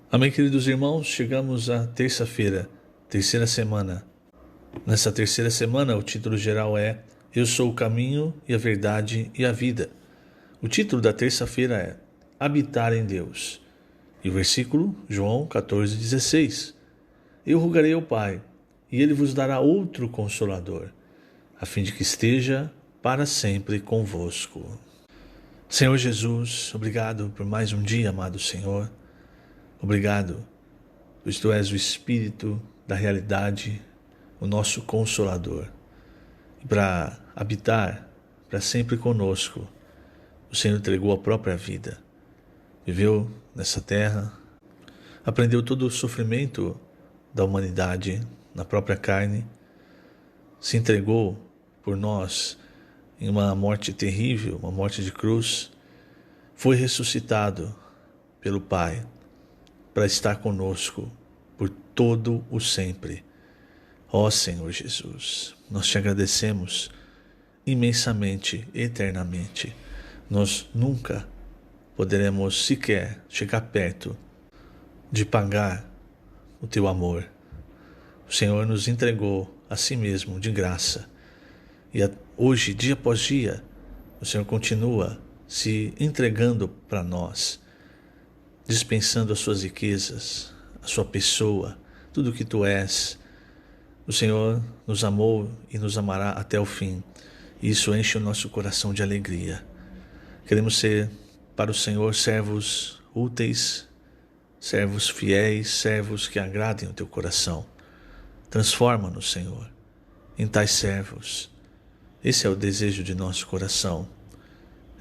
Amém, queridos irmãos, chegamos à terça-feira, terceira semana. Nessa terceira semana, o título geral é Eu sou o caminho e a verdade e a vida. O título da terça-feira é Habitar em Deus. E o versículo, João 14,16. Eu rogarei ao Pai, e Ele vos dará outro Consolador, a fim de que esteja para sempre convosco. Senhor Jesus, obrigado por mais um dia, amado Senhor. Obrigado, pois Tu és o Espírito da realidade, o nosso Consolador. E para habitar para sempre conosco, o Senhor entregou a própria vida. Viveu nessa terra, aprendeu todo o sofrimento da humanidade na própria carne, se entregou por nós em uma morte terrível, uma morte de cruz, foi ressuscitado pelo Pai para estar conosco por todo o sempre. Ó Senhor Jesus, nós te agradecemos imensamente, eternamente. Nós nunca poderemos sequer chegar perto de pagar o teu amor. O Senhor nos entregou a si mesmo de graça. E hoje, dia após dia, o Senhor continua se entregando para nós, dispensando as suas riquezas, a sua pessoa, tudo o que tu és. O Senhor nos amou e nos amará até o fim. E isso enche o nosso coração de alegria. Queremos ser para o Senhor servos úteis, servos fiéis, servos que agradem o teu coração. Transforma-nos, Senhor, em tais servos. Esse é o desejo de nosso coração,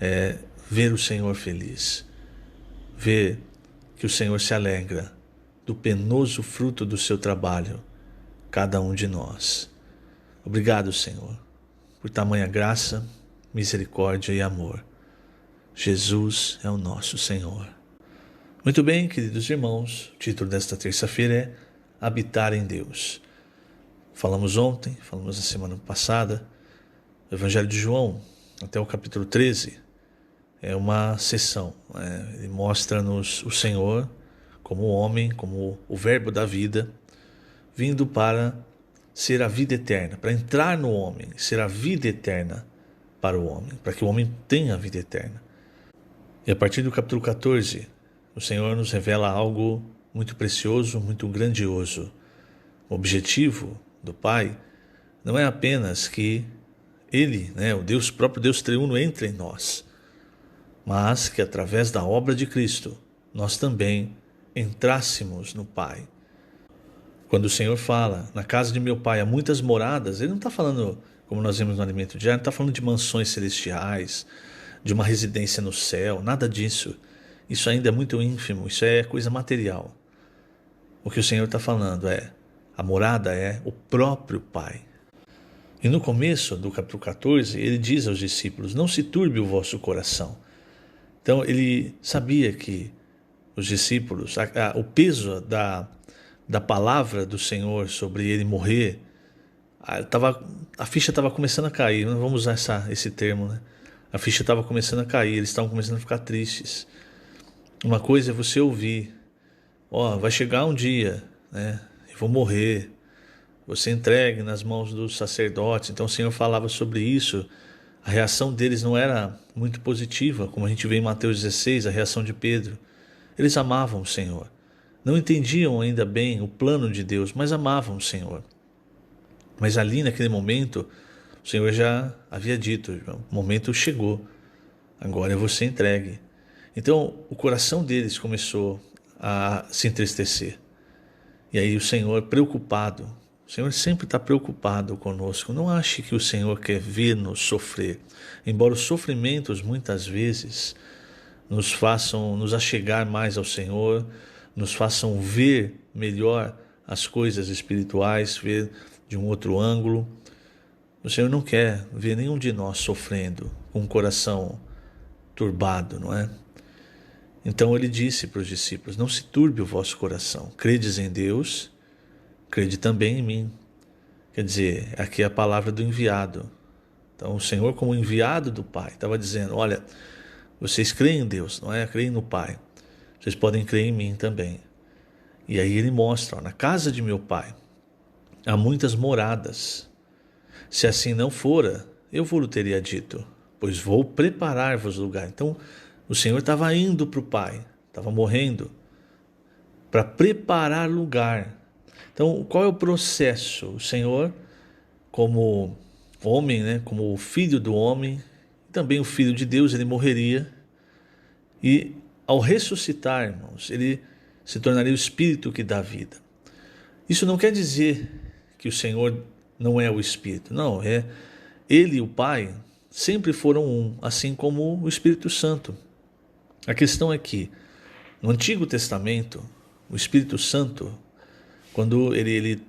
é ver o Senhor feliz, ver que o Senhor se alegra do penoso fruto do seu trabalho, cada um de nós. Obrigado, Senhor, por tamanha graça, misericórdia e amor. Jesus é o nosso Senhor. Muito bem, queridos irmãos, o título desta terça-feira é Habitar em Deus. Falamos ontem, falamos na semana passada, o Evangelho de João, até o capítulo 13, é uma sessão, Ele mostra-nos o Senhor como homem, como o verbo da vida, vindo para ser a vida eterna, para entrar no homem, ser a vida eterna para o homem, para que o homem tenha a vida eterna. E a partir do capítulo 14, o Senhor nos revela algo muito precioso, muito grandioso. O objetivo do Pai não é apenas que Ele, o Deus, próprio Deus triuno, entre em nós, mas que através da obra de Cristo, nós também entrássemos no Pai. Quando o Senhor fala, na casa de meu Pai há muitas moradas, Ele não está falando, como nós vemos no alimento diário, não está falando de mansões celestiais, de uma residência no céu, nada disso. Isso ainda é muito ínfimo, isso é coisa material. O que o Senhor está falando a morada é o próprio Pai. E no começo do capítulo 14, ele diz aos discípulos, não se turbe o vosso coração. Então ele sabia que os discípulos, o peso da palavra do Senhor sobre ele morrer, a ficha estava começando a cair, não vamos usar esse termo, A ficha estava começando a cair, eles estavam começando a ficar tristes. Uma coisa é você ouvir, vai chegar um dia, eu vou morrer, você entregue nas mãos dos sacerdotes. Então o Senhor falava sobre isso. A reação deles não era muito positiva, como a gente vê em Mateus 16, a reação de Pedro. Eles amavam o Senhor. Não entendiam ainda bem o plano de Deus, mas amavam o Senhor. Mas ali naquele momento, o Senhor já havia dito, o momento chegou, agora eu vou ser entregue. Então o coração deles começou a se entristecer. E aí o Senhor preocupado, o Senhor sempre está preocupado conosco. Não ache que o Senhor quer ver-nos sofrer. Embora os sofrimentos muitas vezes nos façam nos achegar mais ao Senhor, nos façam ver melhor as coisas espirituais, ver de um outro ângulo. O Senhor não quer ver nenhum de nós sofrendo, com o coração turbado, não é? Então ele disse para os discípulos, não se turbe o vosso coração. Credes em Deus, crede também em mim. Quer dizer, aqui é a palavra do enviado. Então o Senhor, como enviado do Pai, estava dizendo, olha, vocês creem em Deus, não é? Creem no Pai. Vocês podem crer em mim também. E aí ele mostra, ó, na casa de meu pai há muitas moradas. Se assim não fora, eu vou-lhe teria dito, pois vou preparar-vos lugar. Então, o Senhor estava indo para o Pai, estava morrendo, para preparar lugar. Então, qual é o processo? O Senhor, como homem, né, como o filho do homem, também o filho de Deus, ele morreria. E ao ressuscitar, irmãos, ele se tornaria o Espírito que dá vida. Isso não quer dizer que o Senhor não é o Espírito. Não, ele e o Pai sempre foram um, assim como o Espírito Santo. A questão é que, no Antigo Testamento, o Espírito Santo, quando ele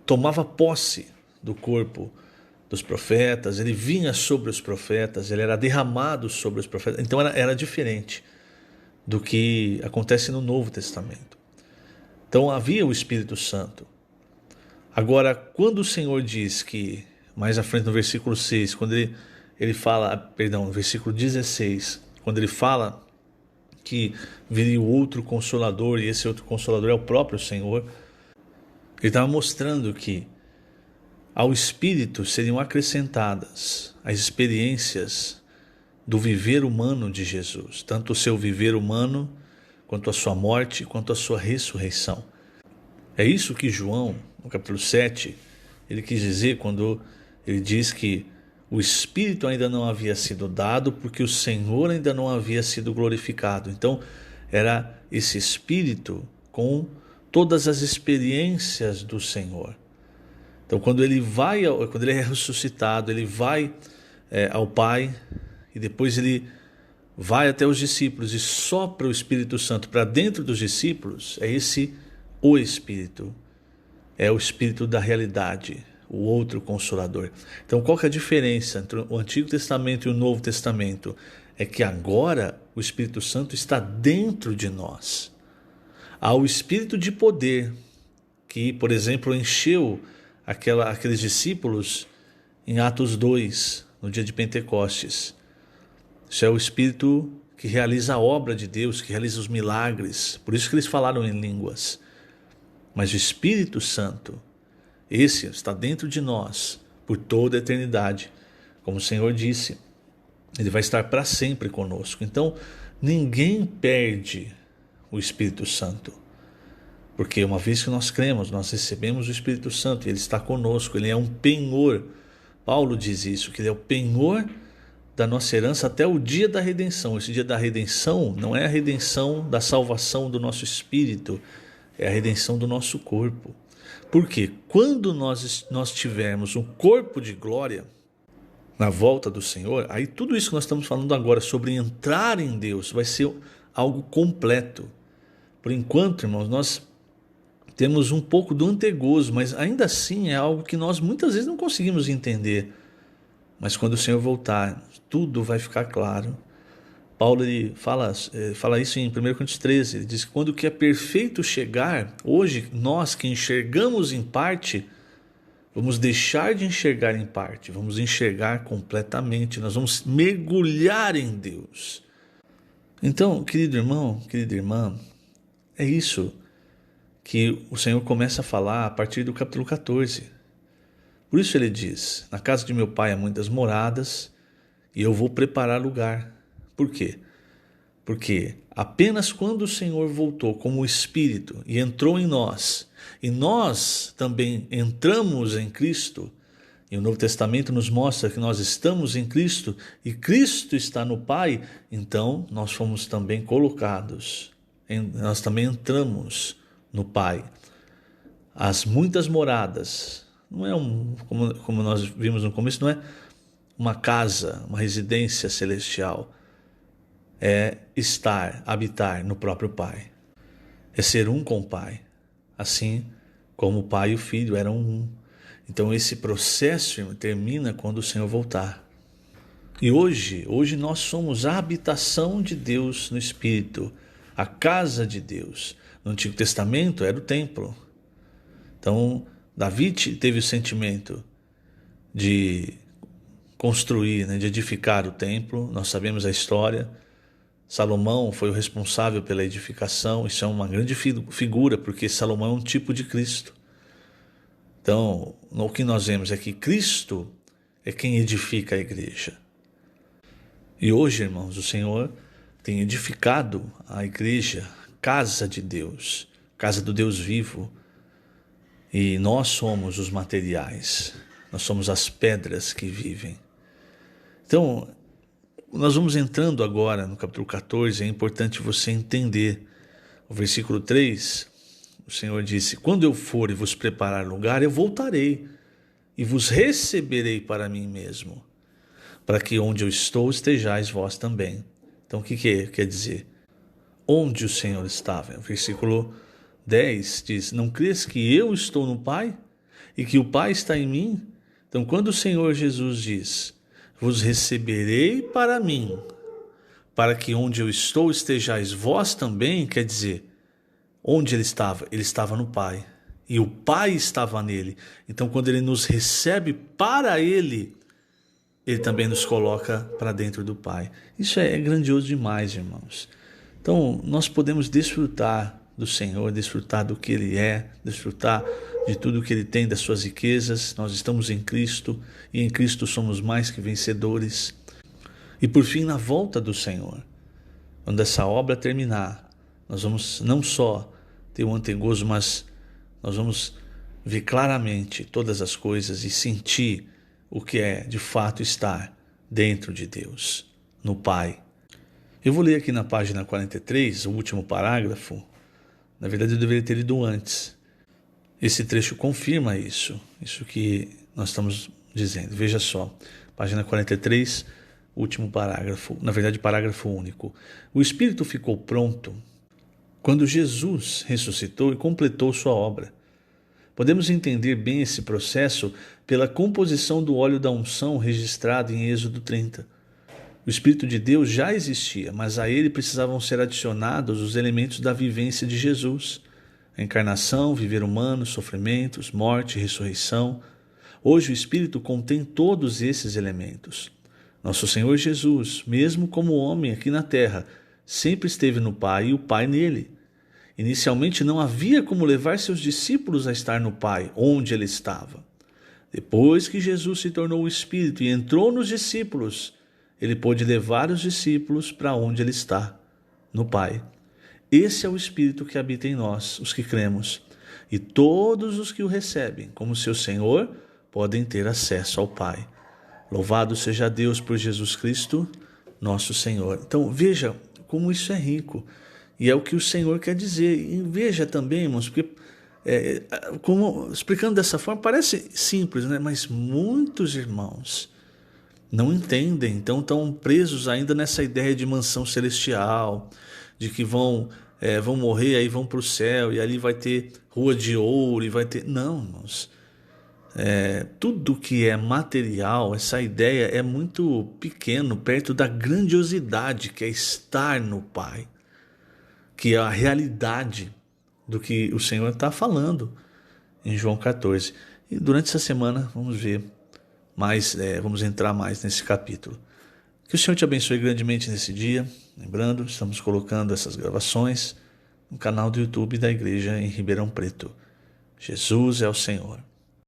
tomava posse do corpo dos profetas, ele vinha sobre os profetas, ele era derramado sobre os profetas. Então era diferente do que acontece no Novo Testamento. Então havia o Espírito Santo. Agora, quando o Senhor diz que, mais à frente no versículo 6, quando ele fala, perdão, no versículo 16, quando ele fala que viria o outro Consolador, e esse outro Consolador é o próprio Senhor, ele estava mostrando que ao Espírito seriam acrescentadas as experiências do viver humano de Jesus, tanto o seu viver humano, quanto a sua morte, quanto a sua ressurreição. É isso que João, no capítulo 7, ele quis dizer quando ele diz que o Espírito ainda não havia sido dado porque o Senhor ainda não havia sido glorificado. Então, era esse Espírito com todas as experiências do Senhor. Então, quando ele é ressuscitado, ele vai ao Pai e depois ele vai até os discípulos e sopra o Espírito Santo para dentro dos discípulos, o Espírito. É o Espírito da realidade, o outro Consolador. Então, qual que é a diferença entre o Antigo Testamento e o Novo Testamento? É que agora o Espírito Santo está dentro de nós. Há o Espírito de poder que, por exemplo, encheu aqueles discípulos em Atos 2, no dia de Pentecostes. Isso é o Espírito que realiza a obra de Deus, que realiza os milagres. Por isso que eles falaram em línguas. Mas o Espírito Santo, esse está dentro de nós por toda a eternidade. Como o Senhor disse, ele vai estar para sempre conosco. Então, ninguém perde o Espírito Santo. Porque uma vez que nós cremos, nós recebemos o Espírito Santo e ele está conosco, ele é um penhor. Paulo diz isso, que ele é o penhor da nossa herança até o dia da redenção. Esse dia da redenção não é a redenção da salvação do nosso espírito, é a redenção do nosso corpo. Porque quando nós tivermos um corpo de glória na volta do Senhor, aí tudo isso que nós estamos falando agora sobre entrar em Deus vai ser algo completo. Por enquanto, irmãos, nós temos um pouco do antegozo, mas ainda assim é algo que nós muitas vezes não conseguimos entender. Mas quando o Senhor voltar, tudo vai ficar claro. Paulo ele fala isso em 1 Coríntios 13, ele diz que quando o que é perfeito chegar, hoje nós que enxergamos em parte, vamos deixar de enxergar em parte, vamos enxergar completamente, nós vamos mergulhar em Deus. Então, querido irmão, querida irmã, é isso que o Senhor começa a falar a partir do capítulo 14. Por isso ele diz, na casa de meu pai há muitas moradas e eu vou preparar lugar. Por quê? Porque apenas quando o Senhor voltou como Espírito e entrou em nós, e nós também entramos em Cristo, e o Novo Testamento nos mostra que nós estamos em Cristo e Cristo está no Pai, então nós fomos também colocados, nós também entramos no Pai. As muitas moradas, não é como nós vimos no começo, não é uma casa, uma residência celestial, é habitar no próprio Pai, é ser um com o Pai, assim como o Pai e o Filho eram um. Então esse processo termina quando o Senhor voltar. E hoje nós somos a habitação de Deus no Espírito, a casa de Deus. No Antigo Testamento era o templo. Então Davi teve o sentimento de construir, de edificar o templo, nós sabemos a história. Salomão foi o responsável pela edificação. Isso é uma grande figura, porque Salomão é um tipo de Cristo. Então, o que nós vemos é que Cristo é quem edifica a igreja. E hoje, irmãos, o Senhor tem edificado a igreja, casa de Deus, casa do Deus vivo. E nós somos os materiais, nós somos as pedras que vivem. Então, nós vamos entrando agora no capítulo 14, é importante você entender. O versículo 3, o Senhor disse: quando eu for e vos preparar lugar, eu voltarei e vos receberei para mim mesmo, para que onde eu estou estejais vós também. Então o que quer dizer? Onde o Senhor estava? O versículo 10 diz: não crês que eu estou no Pai e que o Pai está em mim? Então quando o Senhor Jesus diz: vos receberei para mim, para que onde eu estou estejais vós também, quer dizer, onde ele estava? Ele estava no Pai e o Pai estava nele. Então quando ele nos recebe para ele, ele também nos coloca para dentro do Pai. Isso é grandioso demais, irmãos. Então nós podemos desfrutar do Senhor, desfrutar do que Ele é, desfrutar de tudo que Ele tem, das suas riquezas. Nós estamos em Cristo e em Cristo somos mais que vencedores. E por fim, na volta do Senhor, quando essa obra terminar, nós vamos não só ter um antegozo, mas nós vamos ver claramente todas as coisas e sentir o que é de fato estar dentro de Deus, no Pai. Eu vou ler aqui na página 43, o último parágrafo. Na verdade, eu deveria ter lido antes. Esse trecho confirma isso que nós estamos dizendo. Veja só, página 43, último parágrafo, na verdade, parágrafo único. O Espírito ficou pronto quando Jesus ressuscitou e completou sua obra. Podemos entender bem esse processo pela composição do óleo da unção registrado em Êxodo 30. O Espírito de Deus já existia, mas a ele precisavam ser adicionados os elementos da vivência de Jesus. A encarnação, viver humano, sofrimentos, morte, ressurreição. Hoje o Espírito contém todos esses elementos. Nosso Senhor Jesus, mesmo como homem aqui na terra, sempre esteve no Pai e o Pai nele. Inicialmente não havia como levar seus discípulos a estar no Pai, onde ele estava. Depois que Jesus se tornou o Espírito e entrou nos discípulos, ele pôde levar os discípulos para onde ele está, no Pai. Esse é o Espírito que habita em nós, os que cremos. E todos os que o recebem como seu Senhor podem ter acesso ao Pai. Louvado seja Deus por Jesus Cristo, nosso Senhor. Então veja como isso é rico. E é o que o Senhor quer dizer. E veja também, irmãos, porque explicando dessa forma parece simples, né? Mas muitos irmãos não entendem, então estão presos ainda nessa ideia de mansão celestial, de que vão morrer, aí vão para o céu, e ali vai ter rua de ouro, e vai ter... Não, irmãos. Tudo que é material, essa ideia é muito pequeno, perto da grandiosidade que é estar no Pai, que é a realidade do que o Senhor está falando em João 14. E durante essa semana vamos ver mais, vamos entrar mais nesse capítulo. Que o Senhor te abençoe grandemente nesse dia. Lembrando, estamos colocando essas gravações no canal do YouTube da Igreja em Ribeirão Preto. Jesus é o Senhor.